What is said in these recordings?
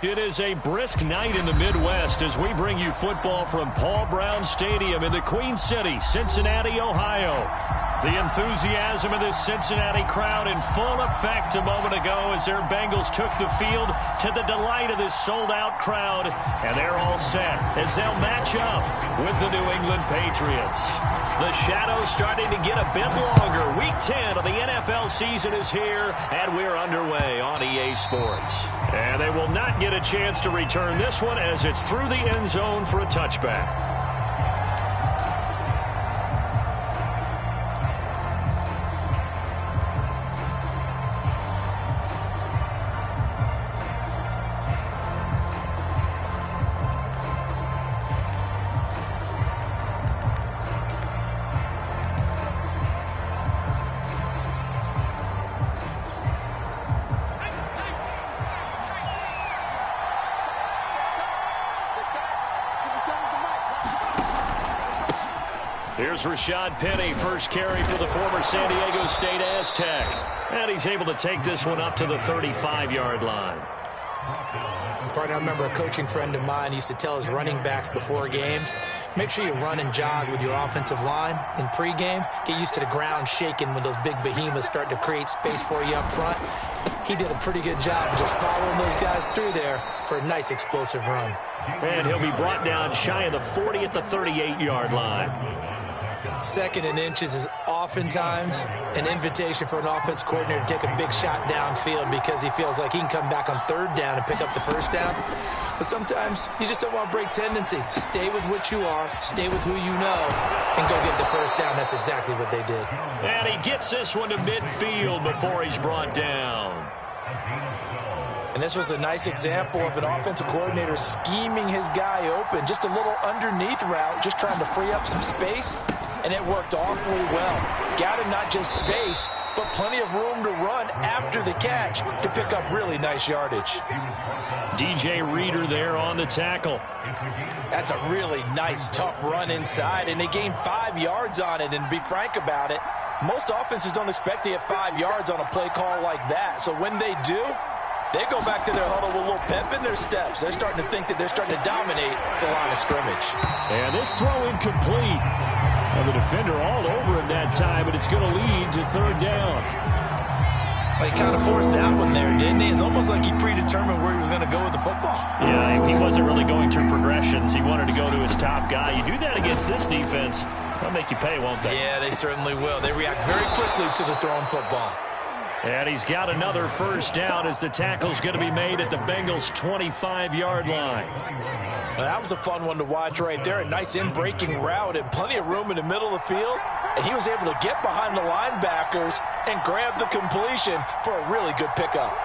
It is a brisk night in the Midwest as we bring you football from Paul Brown Stadium in the Queen City, Cincinnati, Ohio. The enthusiasm of this Cincinnati crowd in full effect a moment ago as their Bengals took the field to the delight of this sold-out crowd. And they're all set as they'll match up with the New England Patriots. The shadows starting to get a bit longer. Week 10 of the NFL season is here, and we're underway on EA Sports. And they will not get a chance to return this one as it's through the end zone for a touchback. Here's Rashad Penny, first carry for the former San Diego State Aztec. And he's able to take this one up to the 35-yard line. Partner, I remember a coaching friend of mine used to tell his running backs before games, make sure you run and jog with your offensive line in pregame. Get used to the ground shaking when those big behemoths start to create space for you up front. He did a pretty good job of just following those guys through there for a nice explosive run. And he'll be brought down shy of the 40 at the 38-yard line. Second and inches is oftentimes an invitation for an offense coordinator to take a big shot downfield because he feels like he can come back on third down and pick up the first down. But sometimes you just don't want to break tendency. Stay with what you are, stay with who you know, and go get the first down. That's exactly what they did. And he gets this one to midfield before he's brought down. And this was a nice example of an offensive coordinator scheming his guy open. Just a little underneath route, just trying to free up some space. And it worked awfully well. Got him not just space, but plenty of room to run after the catch to pick up really nice yardage. DJ Reader there on the tackle. That's a really nice, tough run inside, and they gained 5 yards on it. And to be frank about it, most offenses don't expect to get 5 yards on a play call like that. So when they do, they go back to their huddle with a little pep in their steps. They're starting to think that they're starting to dominate the line of scrimmage. And this throw incomplete. And the defender all over him that time, but it's going to lead to third down. Well, he kind of forced that one there, didn't he? It's almost like he predetermined where he was going to go with the football. Yeah, he wasn't really going through progressions. He wanted to go to his top guy. You do that against this defense, they'll make you pay, won't they? Yeah, they certainly will. They react very quickly to the thrown football. And he's got another first down as the tackle's going to be made at the Bengals' 25-yard line. Well, that was a fun one to watch right there. A nice in-breaking route and plenty of room in the middle of the field. And he was able to get behind the linebackers and grab the completion for a really good pickup.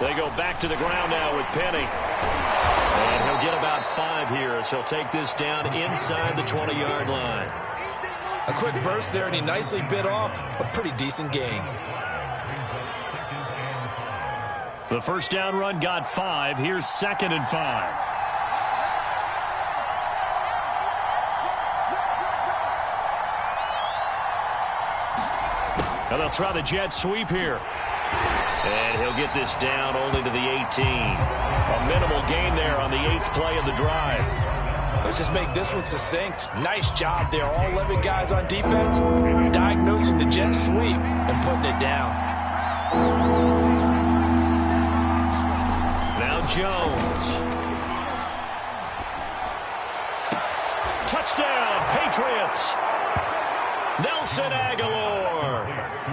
They go back to the ground now with Penny. And he'll get about 5 here as he'll take this down inside the 20-yard line. A quick burst there, and he nicely bit off a pretty decent gain. The first down run got 5. Here's 2nd and 5. Now they'll try the jet sweep here. And he'll get this down only to the 18. A minimal gain there on the 8th play of the drive. Let's just make this one succinct. Nice job there. All 11 guys on defense diagnosing the jet sweep and putting it down. Now Jones. Touchdown, Patriots. Nelson Aguilar.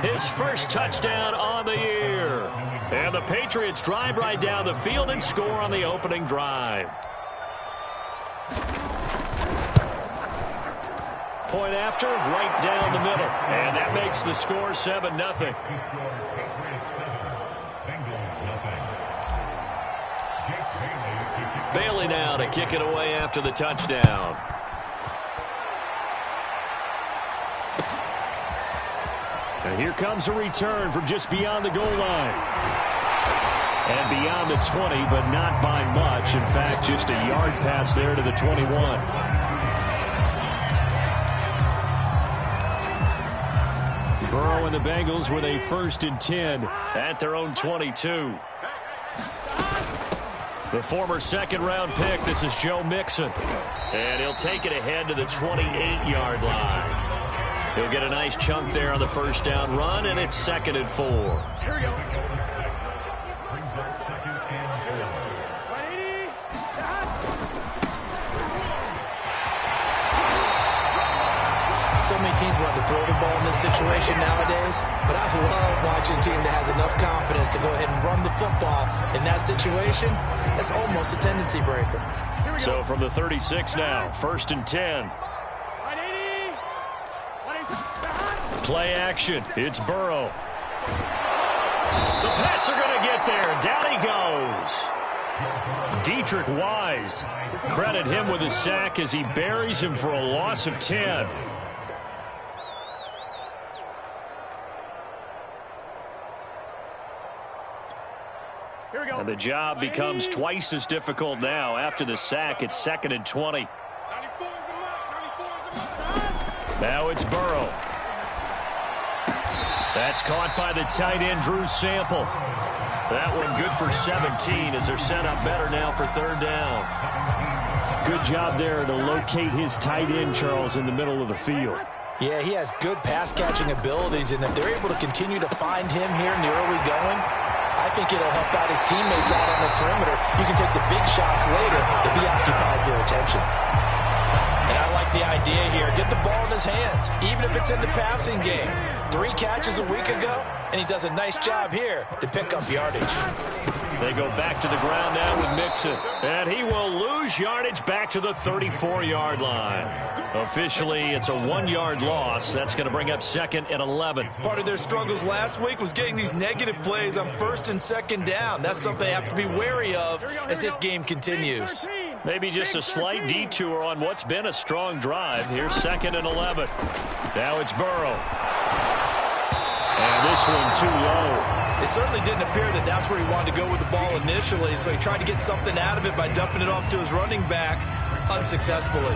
His first touchdown on the year. And the Patriots drive right down the field and score on the opening drive. Point after, right down the middle. And that makes the score 7-0. Bailey now to kick it away after the touchdown. And here comes a return from just beyond the goal line. And beyond the 20, but not by much. In fact, just a yard pass there to the 21. Burrow and the Bengals with a 1st and 10 at their own 22. The former second-round pick, this is Joe Mixon. And he'll take it ahead to the 28-yard line. He'll get a nice chunk there on the first down run, and it's 2nd and 4. Here we go. So many teams want to throw the ball in this situation nowadays, but I love watching a team that has enough confidence to go ahead and run the football in that situation. That's almost a tendency breaker. So from the 36 now, 1st and 10. Play action. It's Burrow. The Pats are going to get there. Down he goes. Dietrich Wise. Credit him with a sack as he buries him for a loss of 10. And the job becomes twice as difficult now. After the sack, it's 2nd and 20. Now it's Burrow. That's caught by the tight end, Drew Sample. That one good for 17 as they're set up better now for 3rd down. Good job there to locate his tight end, Charles, in the middle of the field. Yeah, he has good pass-catching abilities, and if they're able to continue to find him here in the early going, I think it'll help out his teammates out on the perimeter. You can take the big shots later if he occupies their attention. And I like the idea here. Get the ball in his hands, even if it's in the passing game. 3 catches a week ago, and he does a nice job here to pick up yardage. They go back to the ground now with Mixon. And he will lose yardage back to the 34-yard line. Officially, it's a 1-yard loss. That's going to bring up 2nd and 11. Part of their struggles last week was getting these negative plays on 1st and 2nd down. That's something they have to be wary of as this game continues. Maybe just a slight detour on what's been a strong drive. Here's 2nd and 11. Now it's Burrow. And this one too low. It certainly didn't appear that that's where he wanted to go with the ball initially, so he tried to get something out of it by dumping it off to his running back unsuccessfully.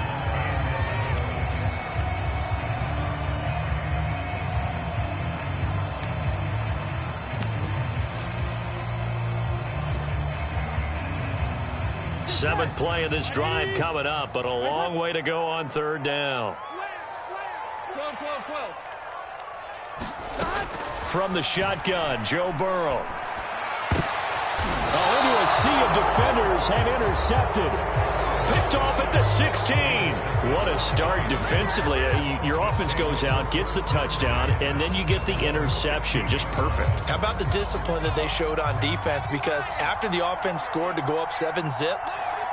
Seventh play of this drive coming up, but a long way to go on 3rd down. 12. From the shotgun, Joe Burrow. Into a sea of defenders and intercepted. Picked off at the 16. What a start defensively. Your offense goes out, gets the touchdown, and then you get the interception. Just perfect. How about the discipline that they showed on defense? Because after the offense scored to go up 7-zip,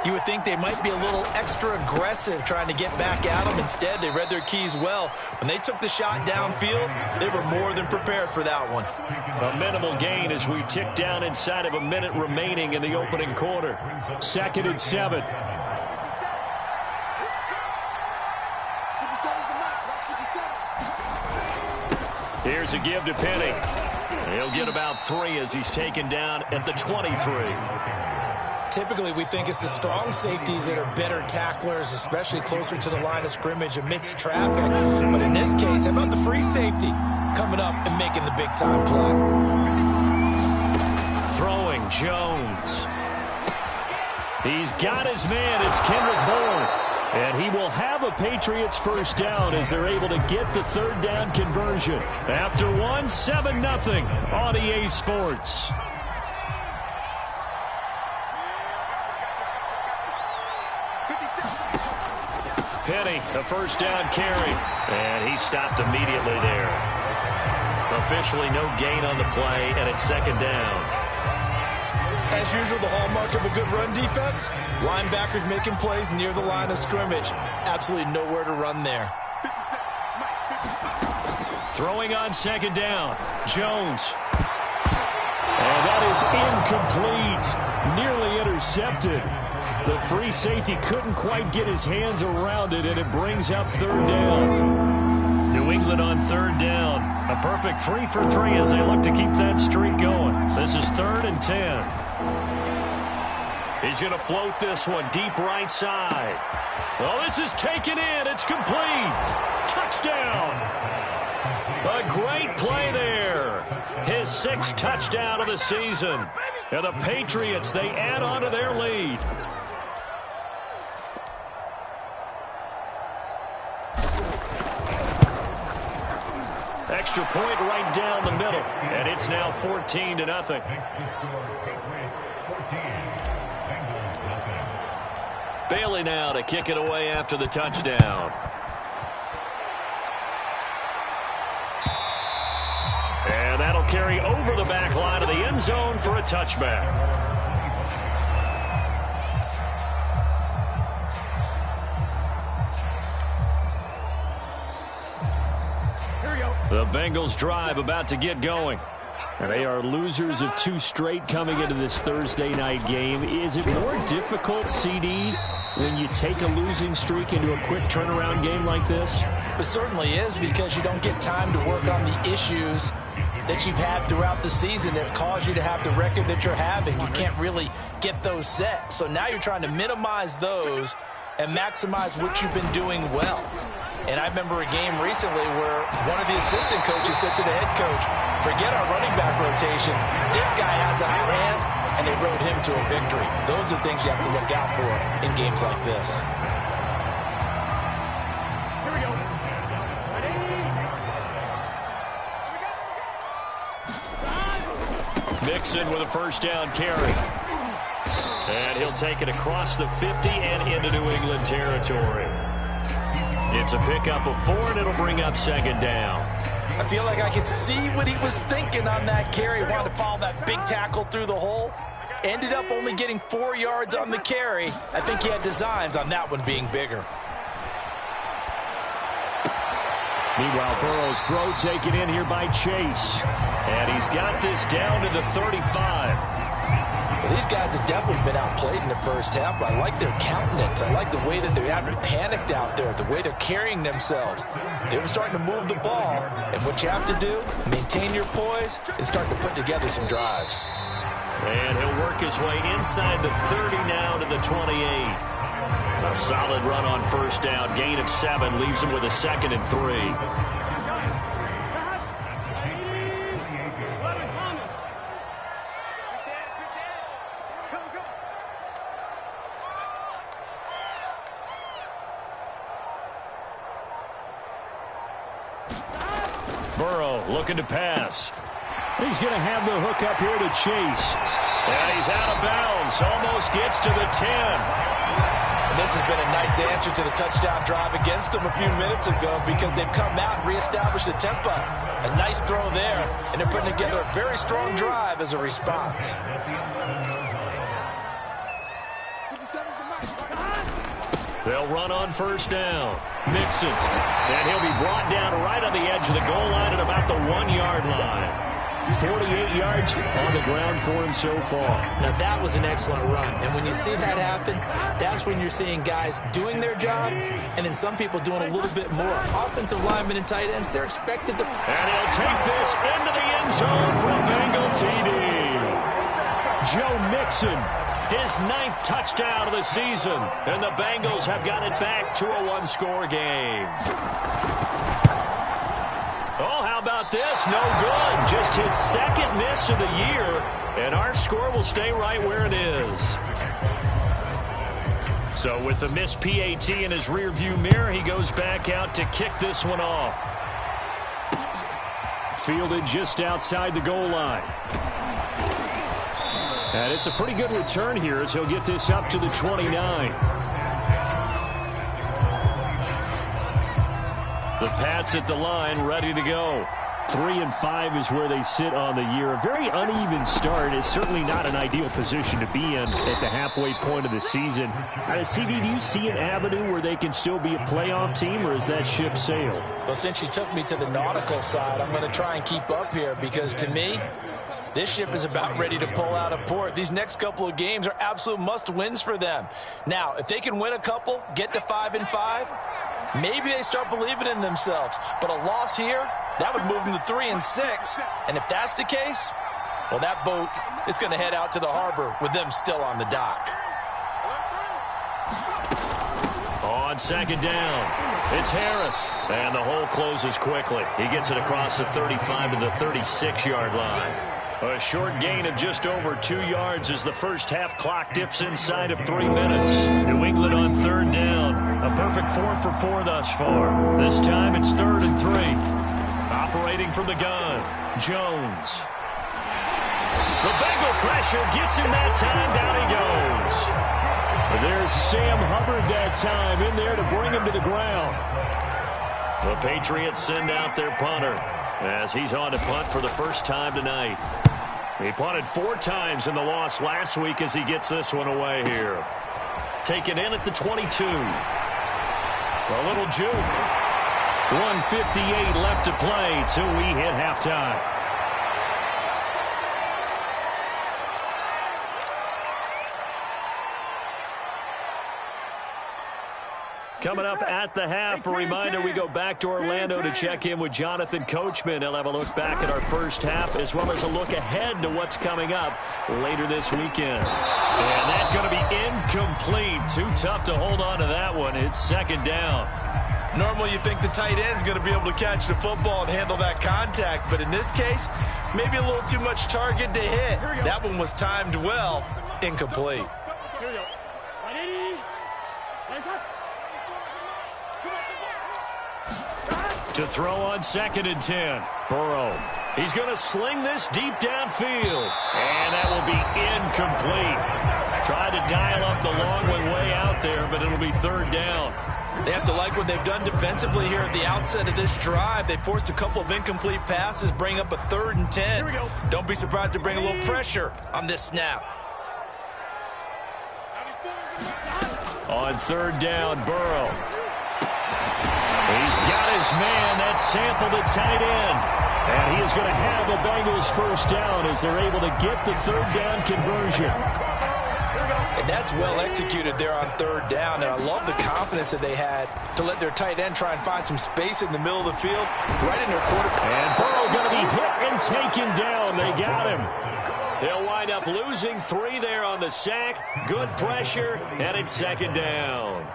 you would think they might be a little extra aggressive trying to get back at them. Instead, they read their keys well. When they took the shot downfield, they were more than prepared for that one. A minimal gain as we tick down inside of a minute remaining in the opening quarter. 2nd and 7. Here's a give to Penny. He'll get about 3 as he's taken down at the 23. Typically, we think it's the strong safeties that are better tacklers, especially closer to the line of scrimmage amidst traffic. But in this case, how about the free safety coming up and making the big-time play? Throwing, Jones. He's got his man. It's Kendrick Bourne. And he will have a Patriots 1st down as they're able to get the 3rd down conversion. After 7-0 on EA Sports. Penny, the 1st down carry. And he stopped immediately there. Officially no gain on the play, and it's 2nd down. As usual, the hallmark of a good run defense, linebackers making plays near the line of scrimmage. Absolutely nowhere to run there. Throwing on 2nd down, Jones. And that is incomplete. Nearly intercepted. The free safety couldn't quite get his hands around it, and it brings up 3rd down. New England on 3rd down. A perfect 3 for 3 as they look to keep that streak going. This is 3rd and 10. He's going to float this one deep right side. Well, this is taken in. It's complete. Touchdown. A great Great play there. His 6th touchdown of the season. And the Patriots, they add on to their lead. Extra point right down the middle. And it's now 14-0. Bailey now to kick it away after the touchdown. And that'll carry over the back line of the end zone for a touchback. The Bengals drive about to get going. And they are losers of 2 straight coming into this Thursday night game. Is it more difficult, CD, when you take a losing streak into a quick turnaround game like this? It certainly is, because you don't get time to work on the issues that you've had throughout the season that have caused you to have the record that you're having. You can't really get those set. So now you're trying to minimize those and maximize what you've been doing well. And I remember a game recently where one of the assistant coaches said to the head coach, forget our running back rotation. This guy has a hot hand, and they rode him to a victory. Those are things you have to look out for in games like this. Here we go. Ready? Mixon with a first down carry. And he'll take it across the 50 and into New England territory. It's a pickup of 4, and it'll bring up 2nd down. I feel like I could see what he was thinking on that carry. Wanted to follow that big tackle through the hole. Ended up only getting 4 yards on the carry. I think he had designs on that one being bigger. Meanwhile, Burrow's throw taken in here by Chase. And he's got this down to the 35. Well, these guys have definitely been outplayed in the first half, but I like their countenance. I like the way that they haven't panicked out there, the way they're carrying themselves. They were starting to move the ball, and what you have to do, maintain your poise and start to put together some drives. And he'll work his way inside the 30 now to the 28. A solid run on first down, gain of 7, leaves him with a 2nd and 3. Burrow looking to pass. He's going to have the hook up here to Chase. And he's out of bounds. Almost gets to the 10. And this has been a nice answer to the touchdown drive against them a few minutes ago, because they've come out and reestablished the tempo. A nice throw there, and they're putting together a very strong drive as a response. They'll run on first down. Mixon. And he'll be brought down right on the edge of the goal line at about the 1-yard line. 48 yards on the ground for him so far. Now, that was an excellent run. And when you see that happen, that's when you're seeing guys doing their job and then some people doing a little bit more. Offensive linemen and tight ends, they're expected to... And he'll take this into the end zone for a Bengal TD. Joe Mixon, his 9th touchdown of the season. And the Bengals have got it back to a 1-score game. Oh, how about this? No good. Just his 2nd miss of the year. And our score will stay right where it is. So with the missed PAT in his rearview mirror, he goes back out to kick this one off. Fielded just outside the goal line. And it's a pretty good return here as he'll get this up to the 29. The Pats at the line, ready to go. 3-5 is where they sit on the year. A very uneven start is certainly not an ideal position to be in at the halfway point of the season. CD, do you see an avenue where they can still be a playoff team, or is that ship sailed? Well, since you took me to the nautical side, I'm going to try and keep up here, because to me, this ship is about ready to pull out of port. These next couple of games are absolute must-wins for them. Now, if they can win a couple, get to 5-5, maybe they start believing in themselves. But a loss here, that would move them to 3-6. And if that's the case, well, that boat is going to head out to the harbor with them still on the dock. On on second down. It's Harris, and the hole closes quickly. He gets it across the 35 to the 36-yard line. A short gain of just over 2 yards as the first half clock dips inside of 3 minutes. New England on third down. A perfect 4 for 4 thus far. This time it's 3rd and 3. Operating from the gun, Jones. The Bengal pressure gets him that time. Down he goes. There's Sam Hubbard that time in there to bring him to the ground. The Patriots send out their punter as he's on to punt for the first time tonight. He punted 4 times in the loss last week as he gets this one away here. Taken in at the 22. A little juke. 1:58 left to play till we hit halftime. Coming up at the half, a reminder, we go back to Orlando to check in with Jonathan Coachman. He'll have a look back at our first half as well as a look ahead to what's coming up later this weekend. And that's going to be incomplete. Too tough to hold on to that one. It's second down. Normally you think the tight end's going to be able to catch the football and handle that contact, but in this case, maybe a little too much target to hit. That one was timed well, incomplete. Here we go. Ready? To throw on 2nd and 10. Burrow. He's going to sling this deep downfield. And that will be incomplete. Tried to dial up the long one way out there, but it'll be 3rd down. They have to like what they've done defensively here at the outset of this drive. They forced a couple of incomplete passes, bring up a 3rd and 10. Don't be surprised to bring a little pressure on this snap. On 3rd down, Burrow. He's got his man. That's Sample, the tight end. And he is going to have the Bengals first down as they're able to get the 3rd down conversion. And that's well executed there on 3rd down. And I love the confidence that they had to let their tight end try and find some space in the middle of the field, right in their quarterback. And Burrow going to be hit and taken down. They got him. They'll wind up losing 3 there on the sack. Good pressure, and it's 2nd down.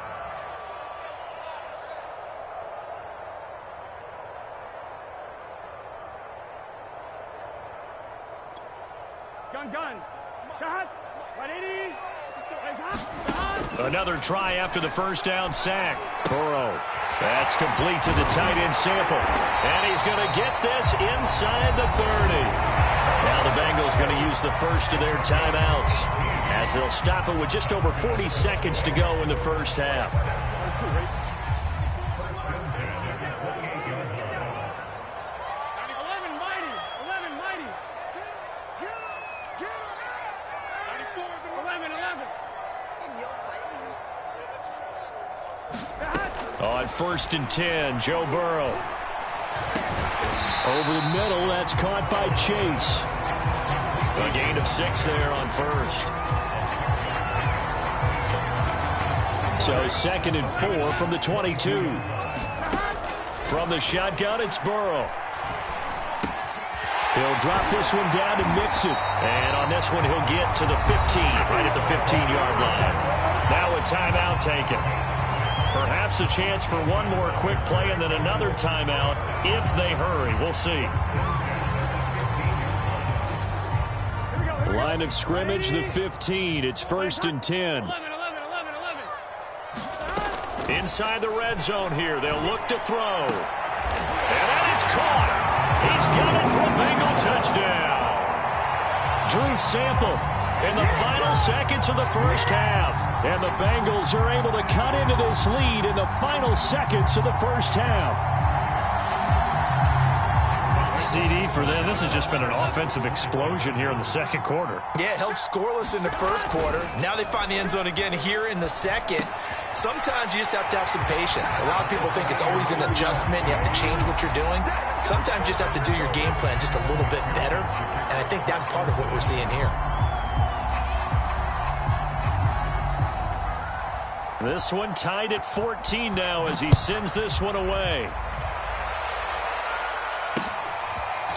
Gun. Cut. 180. Another try after the first down sack. Burrow. That's complete to the tight end Sample. And he's going to get this inside the 30. Now the Bengals going to use the first of their timeouts as they'll stop it with just over 40 seconds to go in the first half. On 1st and 10, Joe Burrow. Over the middle, that's caught by Chase. A gain of 6 there on 1st. So 2nd and 4 from the 22. From the shotgun, it's Burrow. He'll drop this one down and mix it. And on this one, he'll get to the 15, right at the 15-yard line. Now a timeout taken. Perhaps a chance for one more quick play and then another timeout if they hurry. We'll see. Line of scrimmage, the 15. It's 1st and 10. 11. Inside the red zone here. They'll look to throw. And that is caught. He's got it for a Bengal touchdown. Drew Sample in the final seconds of the first half. And the Bengals are able to cut into this lead in the final seconds of the first half. CD for them. This has just been an offensive explosion here in the second quarter. Yeah, held scoreless in the first quarter. Now they find the end zone again here in the second. Sometimes you just have to have some patience. A lot of people think it's always an adjustment. You have to change what you're doing. Sometimes you just have to do your game plan just a little bit better. And I think that's part of what we're seeing here. This one tied at 14 now as he sends this one away.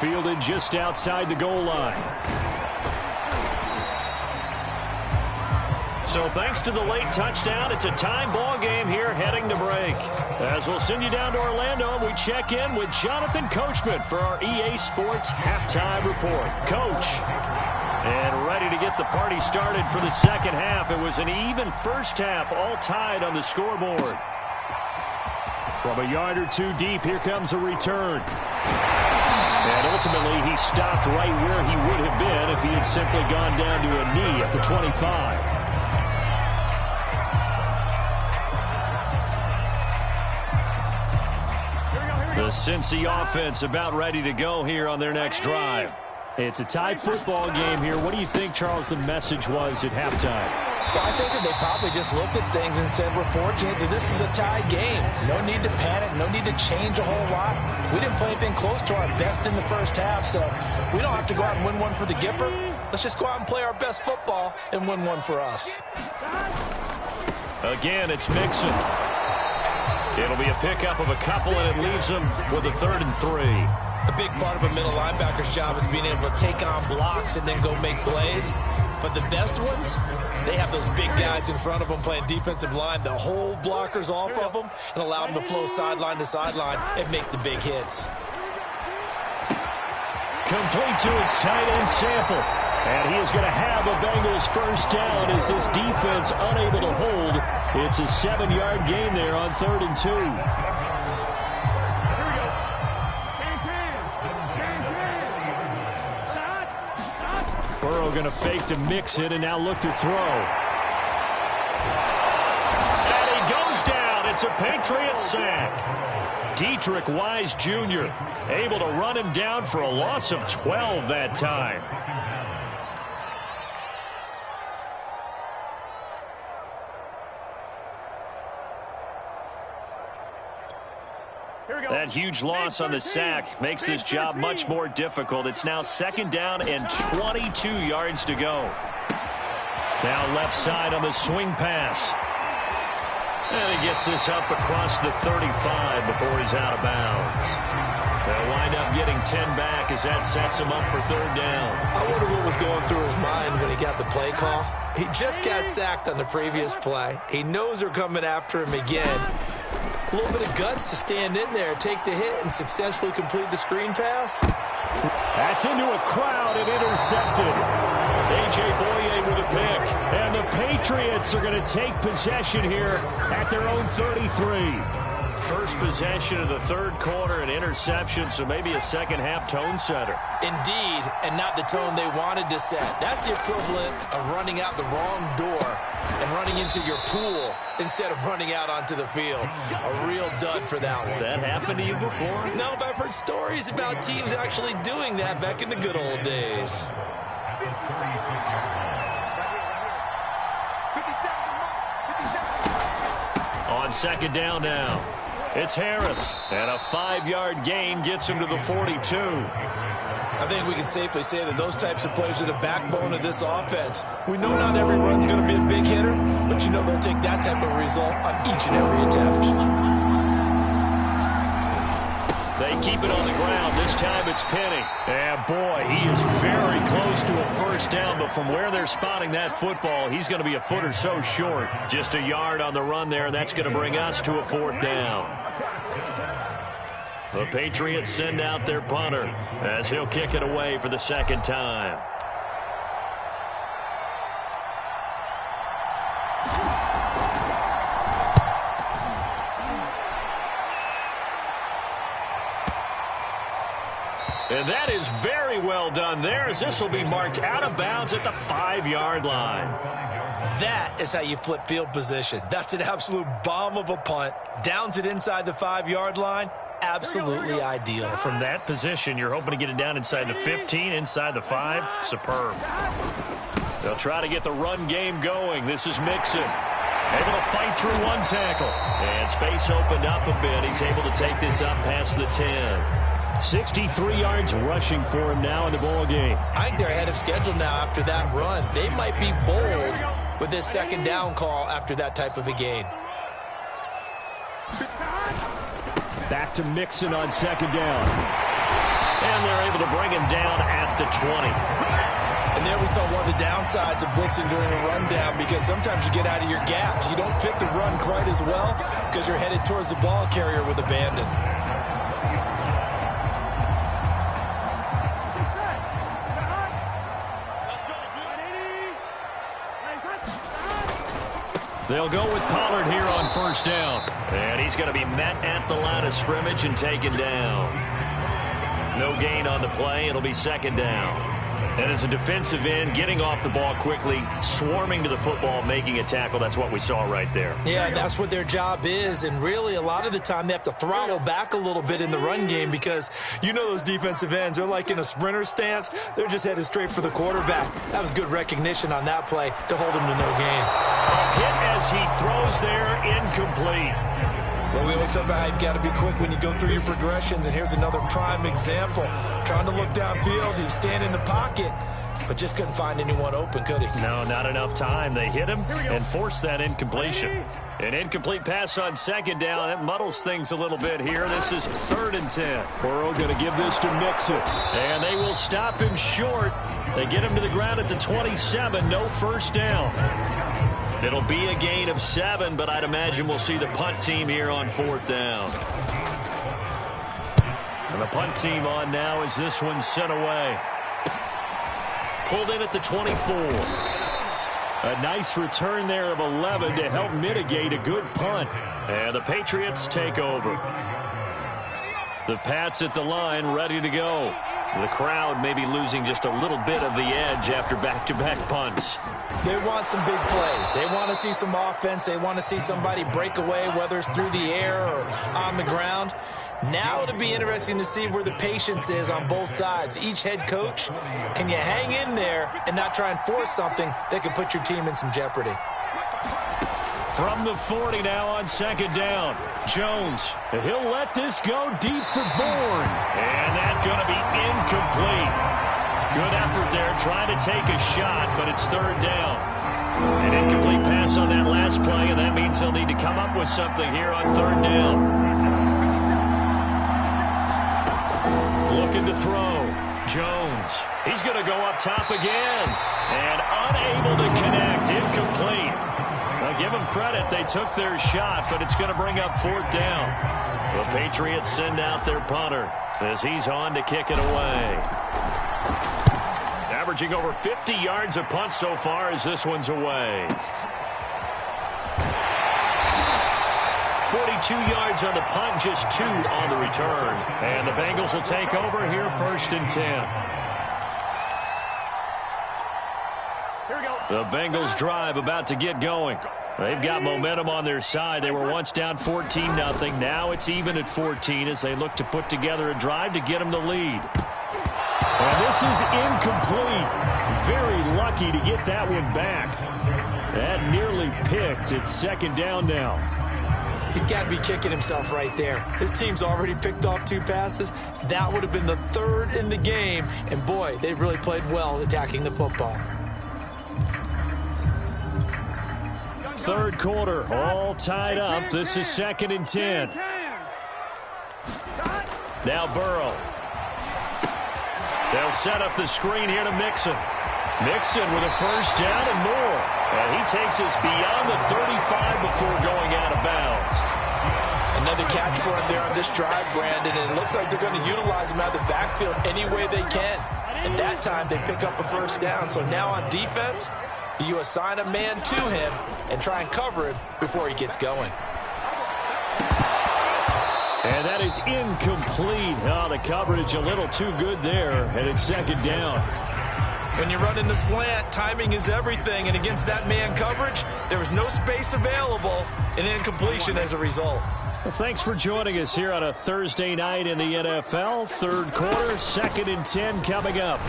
Fielded just outside the goal line. So thanks to the late touchdown, it's a time ball game here heading to break. As we'll send you down to Orlando, we check in with Jonathan Coachman for our EA Sports Halftime Report. Coach. And ready to get the party started for the second half. It was an even first half, all tied on the scoreboard. From a yard or two deep, here comes a return. And ultimately, he stopped right where he would have been if he had simply gone down to a knee at the 25. The Cincy offense about ready to go here on their next drive. It's a tied football game here. What do you think, Charles, the message was at halftime? Well, I think that they probably just looked at things and said, we're fortunate that this is a tied game. No need to panic. No need to change a whole lot. We didn't play anything close to our best in the first half, so we don't have to go out and win one for the Gipper. Let's just go out and play our best football and win one for us. Again, it's Mixon. It'll be a pickup of a couple, and it leaves them with a 3rd and 3. A big part of a middle linebacker's job is being able to take on blocks and then go make plays. But the best ones, they have those big guys in front of them playing defensive line that hold blockers off of them and allow them to flow sideline to sideline and make the big hits. Complete to his tight end Sample. And he is going to have a Bengals first down as this defense unable to hold. It's a 7-yard gain there on 3rd and 2. Burrow going to fake to mix it and now look to throw. And he goes down. It's a Patriots sack. Dietrich Wise Jr. able to run him down for a loss of 12 that time. That huge loss on the sack makes this job much more difficult. It's now 2nd down and 22 yards to go. Now left side on the swing pass. And he gets this up across the 35 before he's out of bounds. They'll wind up getting 10 back as that sets him up for 3rd down. I wonder what was going through his mind when he got the play call. He just got sacked on the previous play. He knows they're coming after him again. A little bit of guts to stand in there, take the hit, and successfully complete the screen pass. That's into a crowd and intercepted. A.J. Boye with a pick. And the Patriots are going to take possession here at their own 33. First possession of the 3rd quarter, an interception, so maybe a second-half tone setter. Indeed, and not the tone they wanted to set. That's the equivalent of running out the wrong door and running into your pool instead of running out onto the field. A real dud for that one. Has that happened to you before? No, but I've heard stories about teams actually doing that back in the good old days. On 2nd down now. It's Harris, and a 5-yard gain gets him to the 42. I think we can safely say that those types of plays are the backbone of this offense. We know not every run's going to be a big hitter, but you know they'll take that type of result on each and every attempt. They keep it on the ground. This time it's Penny. And boy, he is very close to a first down, but from where they're spotting that football, he's going to be a foot or so short. Just a yard on the run there, and that's going to bring us to a 4th down. The Patriots send out their punter as he'll kick it away for the 2nd time. And that is very well done there, as this will be marked out of bounds at the 5-yard line. That is how you flip field position. That's an absolute bomb of a punt. Downs it inside the 5-yard line. Absolutely ideal. From that position, you're hoping to get it down inside the 15, inside the 5. Superb. They'll try to get the run game going. This is Mixon. Able to fight through one tackle. And space opened up a bit. He's able to take this up past the 10. 63 yards rushing for him now in the ball game. I think they're ahead of schedule now after that run. They might be bold with this 2nd down call after that type of a gain. Back to Mixon on 2nd down. And they're able to bring him down at the 20. And And there we saw one of the downsides of blitzing during a rundown, because sometimes you get out of your gaps. You don't fit the run quite as well because you're headed towards the ball carrier with abandon. They'll go with Pollard here on first down. And he's going to be met at the line of scrimmage and taken down. No gain on the play. It'll be second down. And as a defensive end, getting off the ball quickly, swarming to the football, making a tackle, that's what we saw right there. Yeah, that's what their job is. And really, a lot of the time, they have to throttle back a little bit in the run game, because you know those defensive ends, they're like in a sprinter stance. They're just headed straight for the quarterback. That was good recognition on that play to hold him to no gain. A hit as he throws there, incomplete. Well, we always talk about how you've got to be quick when you go through your progressions, and here's another prime example. Trying to look downfield, he was standing in the pocket, but just couldn't find anyone open, could he? No, not enough time. They hit him and forced that incompletion. An incomplete pass on second down. That muddles things a little bit here. This is 3rd and 10. Burrow going to give this to Mixon. And they will stop him short. They get him to the ground at the 27. No first down. It'll be a gain of 7, but I'd imagine we'll see the punt team here on 4th down. And the punt team on now as this one's sent away. Pulled in at the 24. A nice return there of 11 to help mitigate a good punt. And the Patriots take over. The Pats at the line, ready to go. The crowd may be losing just a little bit of the edge after back-to-back punts. They want some big plays. They want to see some offense. They want to see somebody break away, whether it's through the air or on the ground. Now it'll be interesting to see where the patience is on both sides. Each head coach, can you hang in there and not try and force something that could put your team in some jeopardy? From the 40 now on second down. Jones, he'll let this go deep for Bourne. And that's going to be incomplete. Good effort there, trying to take a shot, but it's 3rd down. An incomplete pass on that last play, and that means they'll need to come up with something here on 3rd down. Looking to throw. Jones, he's going to go up top again. And unable to connect, incomplete. Now give them credit, they took their shot, but it's going to bring up 4th down. The Patriots send out their punter as he's on to kick it away. Averaging over 50 yards a punt so far as this one's away. 42 yards on the punt, just 2 on the return. And the Bengals will take over here 1st and 10. Here we go. The Bengals drive about to get going. They've got momentum on their side. They were once down 14-0. Now it's even at 14 as they look to put together a drive to get them the lead. And this is incomplete. Very lucky to get that one back. That nearly picked. It's 2nd down now. He's got to be kicking himself right there. His team's already picked off 2 passes. That would have been the 3rd in the game. And, boy, they've really played well attacking the football. 3rd quarter, all tied up. This is 2nd and 10. Now Burrow. They'll set up the screen here to Mixon. Mixon with a first down and more. And he takes us beyond the 35 before going out of bounds. Another catch for him there on this drive, Brandon, and it looks like they're going to utilize him out of the backfield any way they can. And that time they pick up a first down. So now on defense, do you assign a man to him and try and cover him before he gets going? And that is incomplete. Oh, the coverage a little too good there, and it's 2nd down. When you're running the slant, timing is everything, and against that man coverage, there was no space available, and incompletion as a result. Well, thanks for joining us here on a Thursday night in the NFL. 3rd quarter, 2nd and 10 coming up.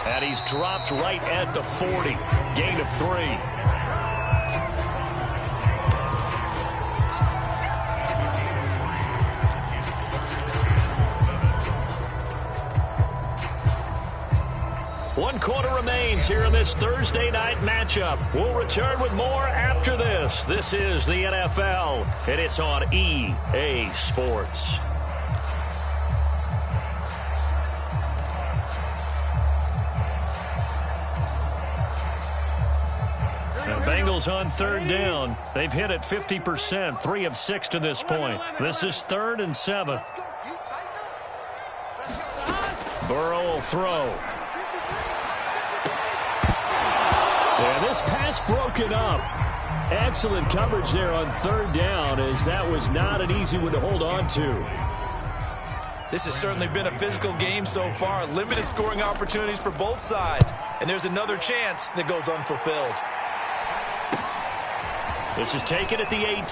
And he's dropped right at the 40. Gain of 3. One quarter remains here in this Thursday night matchup. We'll return with more after this. This is the NFL, and it's on EA Sports. Bengals on third down. They've hit it 50%, 3 of 6 to this point. This is 3rd and 7. Burrow will throw. And this pass broken up. Excellent coverage there on third down, as that was not an easy one to hold on to. This has certainly been a physical game so far. Limited scoring opportunities for both sides. And there's another chance that goes unfulfilled. This is taken at the 18.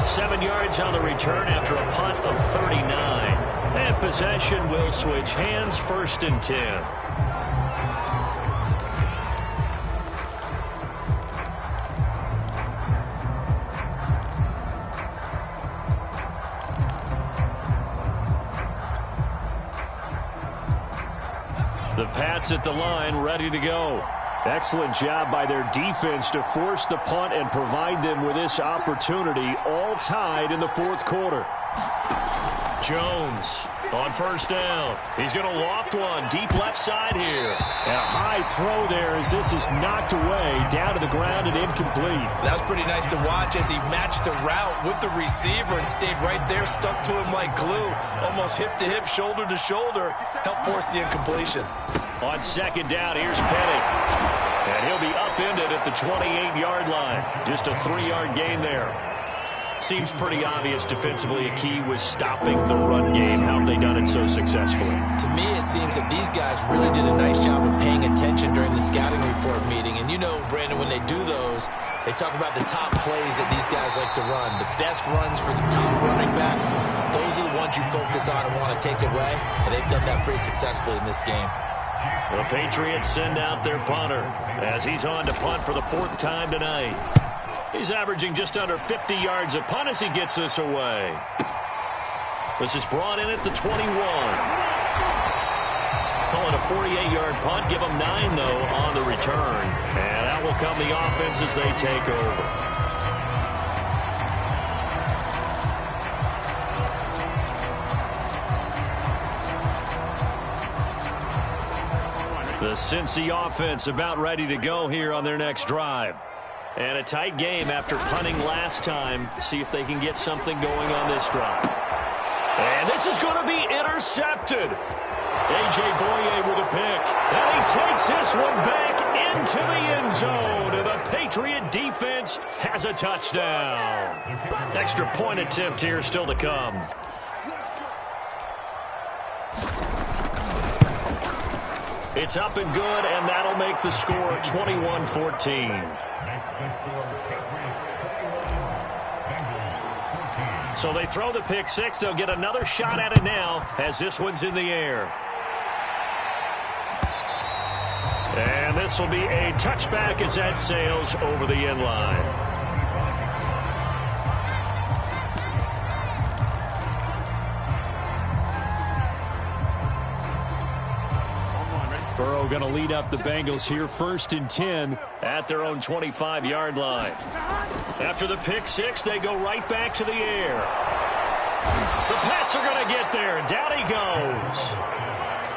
7 yards on the return after a punt of 39. And possession will switch hands, 1st and 10. The Pats at the line, ready to go. Excellent job by their defense to force the punt and provide them with this opportunity, all tied in the 4th quarter. Jones on 1st down. He's going to loft one deep left side here. And a high throw there as this is knocked away, down to the ground and incomplete. That was pretty nice to watch as he matched the route with the receiver and stayed right there, stuck to him like glue. Almost hip to hip, shoulder to shoulder, helped force the incompletion. On 2nd down, here's Petty. And he'll be upended at the 28-yard line. Just a 3-yard gain there. Seems pretty obvious defensively a key was stopping the run game. How have they done it so successfully? To me, it seems that these guys really did a nice job of paying attention during the scouting report meeting. And you know, Brandon, when they do those, they talk about the top plays that these guys like to run. The best runs for the top running back, those are the ones you focus on and want to take away. And they've done that pretty successfully in this game. The Patriots send out their punter as he's on to punt for the 4th time tonight. He's averaging just under 50 yards a punt as he gets this away. This is brought in at the 21. Call it a 48-yard punt. Give them 9, though, on the return. And that will come the offense as they take over. The Cincy offense about ready to go here on their next drive. And a tight game after punting last time. See if they can get something going on this drive. And this is going to be intercepted. A.J. Boye with a pick. And he takes this one back into the end zone. And the Patriot defense has a touchdown. Extra point attempt here still to come. It's up and good, and that'll make the score 21-14. So they throw the pick 6. They'll get another shot at it now as this one's in the air. And this will be a touchback as that sails over the end line. Burrow going to lead up the Bengals here, 1st and 10 at their own 25-yard line. After the pick 6, they go right back to the air. The Pats are going to get there. Down he goes.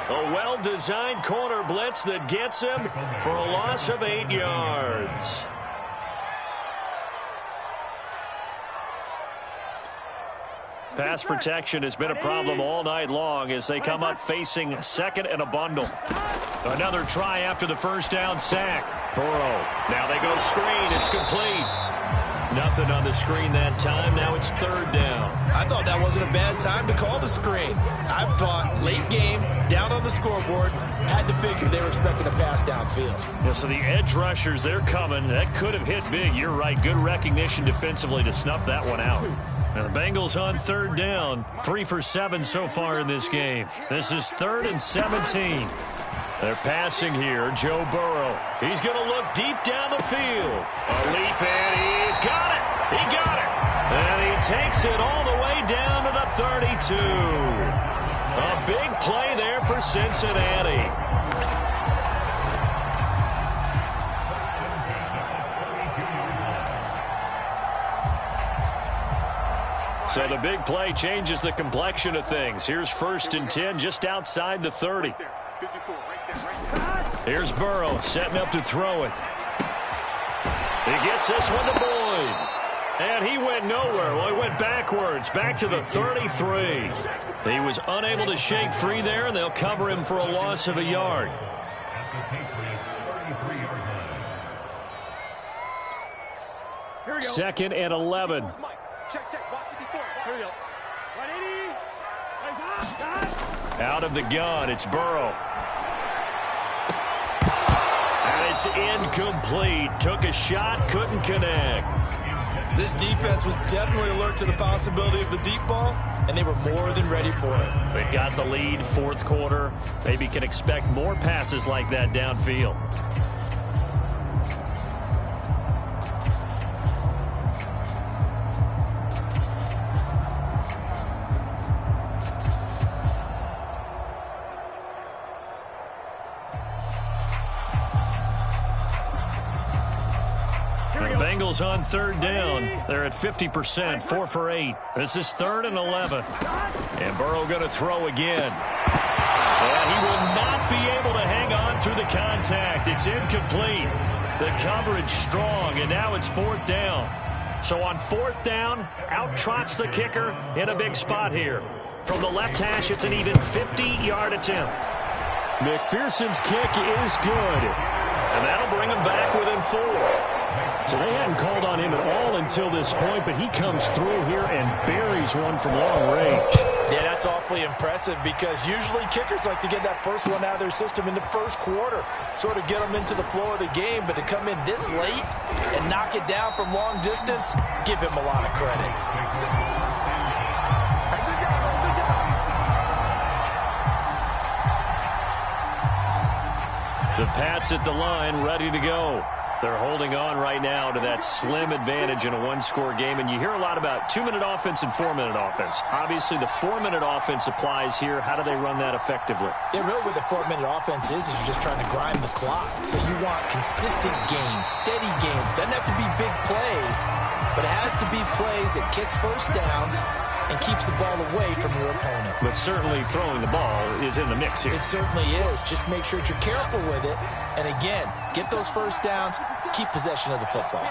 A well-designed corner blitz that gets him for a loss of 8 yards. Pass protection has been a problem all night long as they come up facing 2nd and a bundle. Another try after the 1st down sack. Burrow. Now they go screen. It's complete. Nothing on the screen that time. Now it's 3rd down. I thought that wasn't a bad time to call the screen. I thought late game, down on the scoreboard, had to figure they were expecting a pass downfield. Yeah, so the edge rushers, they're coming. That could have hit big. You're right. Good recognition defensively to snuff that one out. Now the Bengals on 3rd down. 3 for 7 so far in this game. This is 3rd and 17. They're passing here. Joe Burrow. He's going to look deep down the field. A leap, and he's got it. He got it. And he takes it all the way down to the 32. A big play there for Cincinnati. So the big play changes the complexion of things. Here's 1st and 10 just outside the 30. 54, right there, right there. Here's Burrow setting up to throw it. He gets this one to Boyd. And he went nowhere. Well, he went backwards, back to the 33. He was unable to shake free there, and they'll cover him for a loss of a yard. Second and 11. Here we go. 180. Out of the gun, it's Burrow. And it's incomplete. Took a shot, couldn't connect. This defense was definitely alert to the possibility of the deep ball, and they were more than ready for it. They've got the lead, fourth quarter. Maybe can expect more passes like that downfield. Bengals on third down. They're at 50%, 4 for 8. This is 3rd and 11. And Burrow going to throw again. And he will not be able to hang on through the contact. It's incomplete. The coverage strong, and now it's 4th down. So on 4th down, out trots the kicker in a big spot here. From the left hash, it's an even 50-yard attempt. McPherson's kick is good. And that'll bring him back within 4. So they hadn't called on him at all until this point, but he comes through here and buries one from long range. Yeah, that's awfully impressive because usually kickers like to get that first one out of their system in the first quarter, sort of get them into the flow of the game, but to come in this late and knock it down from long distance, give him a lot of credit. The Pats at the line, ready to go. They're holding on right now to that slim advantage in a one-score game, and you hear a lot about 2-minute offense and 4-minute offense. Obviously, the 4-minute offense applies here. How do they run that effectively? Yeah, really what the 4-minute offense is you're just trying to grind the clock. So you want consistent gains, steady gains. Doesn't have to be big plays, but it has to be plays that gets first downs and keeps the ball away from your opponent. But certainly throwing the ball is in the mix here. It certainly is. Just make sure that you're careful with it. And again, get those first downs, keep possession of the football.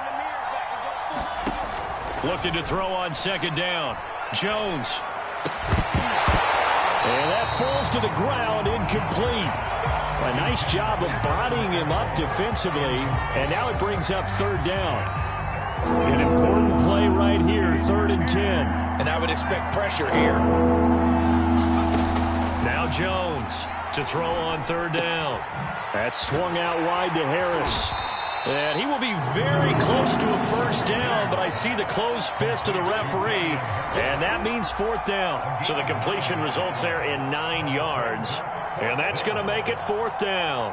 Looking to throw on 2nd down. Jones. And that falls to the ground, incomplete. A nice job of bodying him up defensively. And now it brings up 3rd down. An important play right here, 3rd and 10. And I would expect pressure here. Now Jones to throw on 3rd down. That's swung out wide to Harris. And he will be very close to a first down, but I see the closed fist of the referee, and that means 4th down. So the completion results there in 9 yards, and that's going to make it 4th down.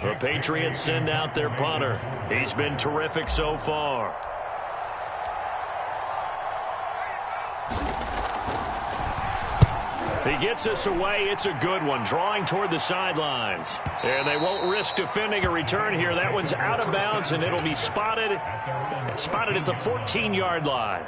The Patriots send out their punter. He's been terrific so far. He gets us away. It's a good one, drawing toward the sidelines. And they won't risk defending a return here. That one's out of bounds, and it'll be spotted at the 14-yard line.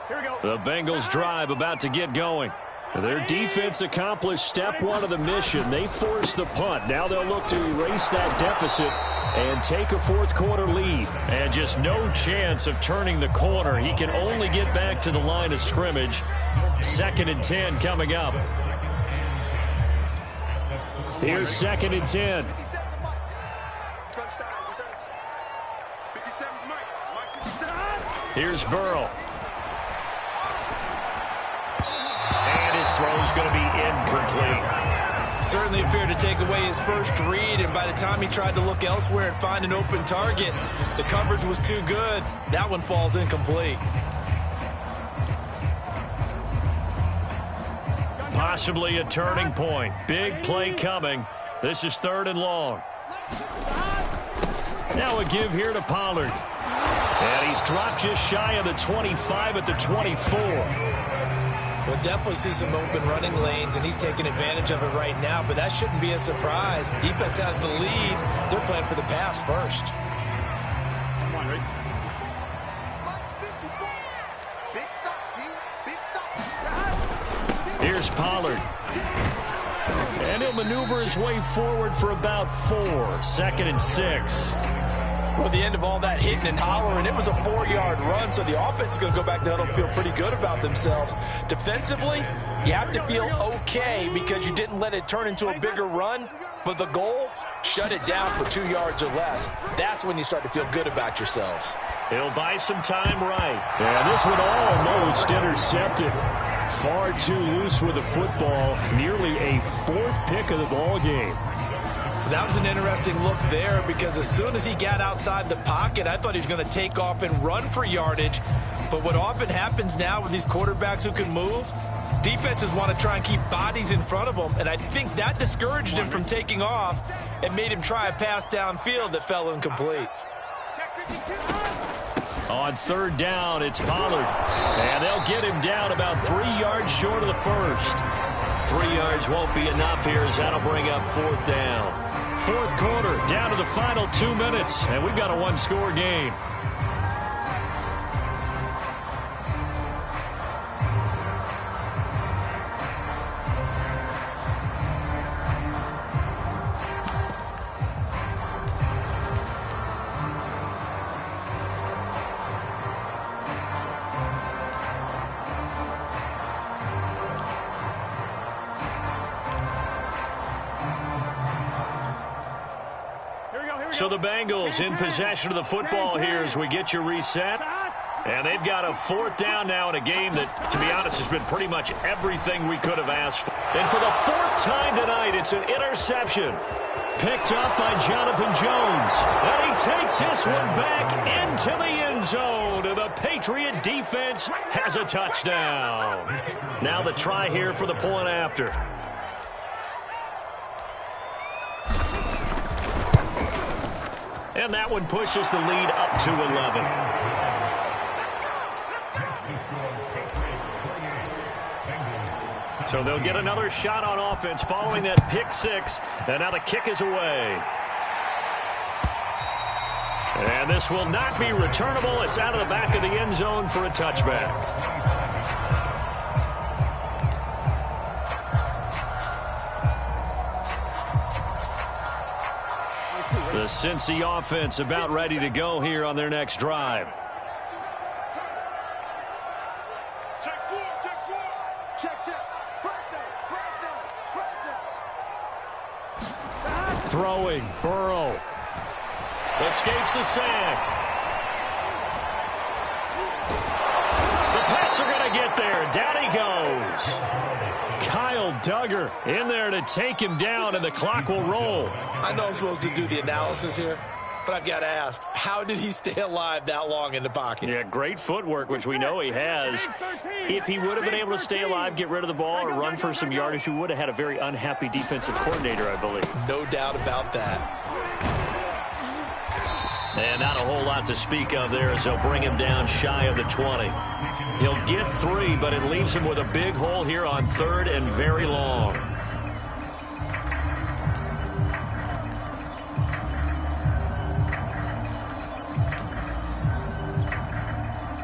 Here we go. The Bengals drive about to get going. Their defense accomplished step 1 of the mission. They forced the punt. Now they'll look to erase that deficit and take a 4th quarter lead. And just no chance of turning the corner. He can only get back to the line of scrimmage. 2nd and 10 coming up. Here's 2nd and 10. Here's Burrow. His throw's going to be incomplete. Certainly appeared to take away his first read, and by the time he tried to look elsewhere and find an open target, the coverage was too good. That one falls incomplete. Possibly a turning point. Big play coming. This is 3rd and long. Now a give here to Pollard. And he's dropped just shy of the 25 at the 24. We'll definitely see some open running lanes, and he's taking advantage of it right now, but that shouldn't be a surprise. Defense has the lead. They're playing for the pass first. Come on, Rick. Big stop, G. Big stop. Here's Pollard. And he'll maneuver his way forward for about 4. 2nd and 6. Well, at the end of all that hitting and hollering, it was a 4-yard run, so the offense is going to go back to huddle and feel pretty good about themselves. Defensively, you have to feel okay because you didn't let it turn into a bigger run, but the goal, shut it down for 2 yards or less. That's when you start to feel good about yourselves. He'll buy some time right. And this one almost intercepted. Far too loose with the football. Nearly a 4th pick of the ball game. That was an interesting look there because as soon as he got outside the pocket, I thought he was going to take off and run for yardage. But what often happens now with these quarterbacks who can move, defenses want to try and keep bodies in front of them, and I think that discouraged him from taking off and made him try a pass downfield that fell incomplete. On 3rd down, it's Pollard. And they'll get him down about 3 yards short of the first. 3 yards won't be enough here as that'll bring up 4th down. 4th quarter, down to the final 2 minutes, and we've got a 1-score game. So the Bengals in possession of the football here as we get you reset. And they've got a 4th down now in a game that, to be honest, has been pretty much everything we could have asked for. And for the 4th time tonight, it's an interception. Picked up by Jonathan Jones. And he takes this one back into the end zone. And the Patriot defense has a touchdown. Now the try here for the point after. And that one pushes the lead up to 11. So they'll get another shot on offense following that pick 6. And now the kick is away. And this will not be returnable. It's out of the back of the end zone for a touchback. The Cincy offense about ready to go here on their next drive. Check 4, check 4. Check. First down. Throwing, Burrow. Escapes the sack. The Pats are going to get there. Down he goes. Kyle Duggar in there to take him down, and the clock will roll. I know I'm supposed to do the analysis here, but I've got to ask, how did he stay alive that long in the pocket? Yeah, great footwork, which we know he has. If he would have been able to stay alive, get rid of the ball, or run for some yardage, he would have had a very unhappy defensive coordinator, I believe. No doubt about that. And not a whole lot to speak of there as they'll bring him down shy of the 20. He'll get 3, but it leaves him with a big hole here on 3rd and very long.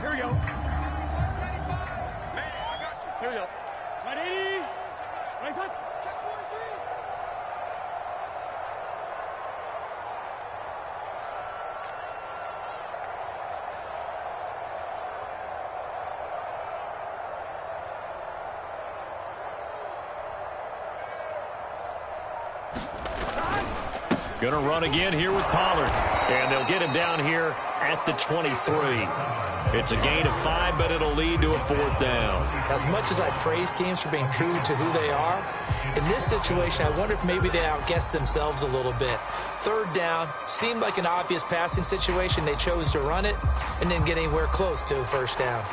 Here we go. Here we go. Ready? Right side. Check 43. Going to run again here with Pollard. And they'll get him down here at the 23. It's a gain of 5, but it'll lead to a 4th down. As much as I praise teams for being true to who they are, in this situation, I wonder if maybe they outguessed themselves a little bit. 3rd down seemed like an obvious passing situation. They chose to run it and didn't get anywhere close to a 1st down.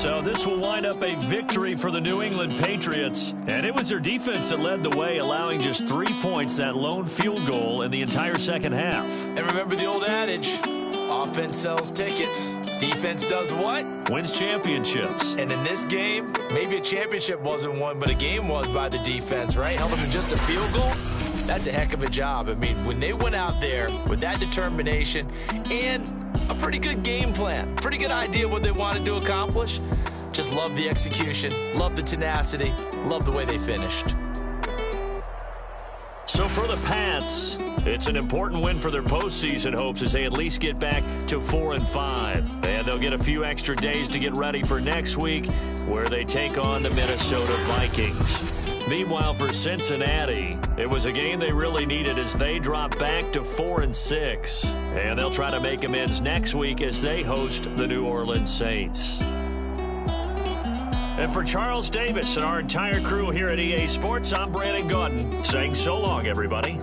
So this will wind up a victory for the New England Patriots. And it was their defense that led the way, allowing just 3 points, that lone field goal in the entire second half. And remember the old adage, offense sells tickets. Defense does what? Wins championships. And in this game, maybe a championship wasn't won, but a game was by the defense, right? Held them to just a field goal. That's a heck of a job. I mean, when they went out there with that determination and a pretty good game plan, pretty good idea what they wanted to accomplish, just love the execution, love the tenacity, love the way they finished. So for the Pats, it's an important win for their postseason hopes as they at least get back to 4-5. And they'll get a few extra days to get ready for next week, where they take on the Minnesota Vikings. Meanwhile, for Cincinnati, it was a game they really needed as they drop back to 4-6. And they'll try to make amends next week as they host the New Orleans Saints. And for Charles Davis and our entire crew here at EA Sports, I'm Brandon Gaudin saying so long, everybody.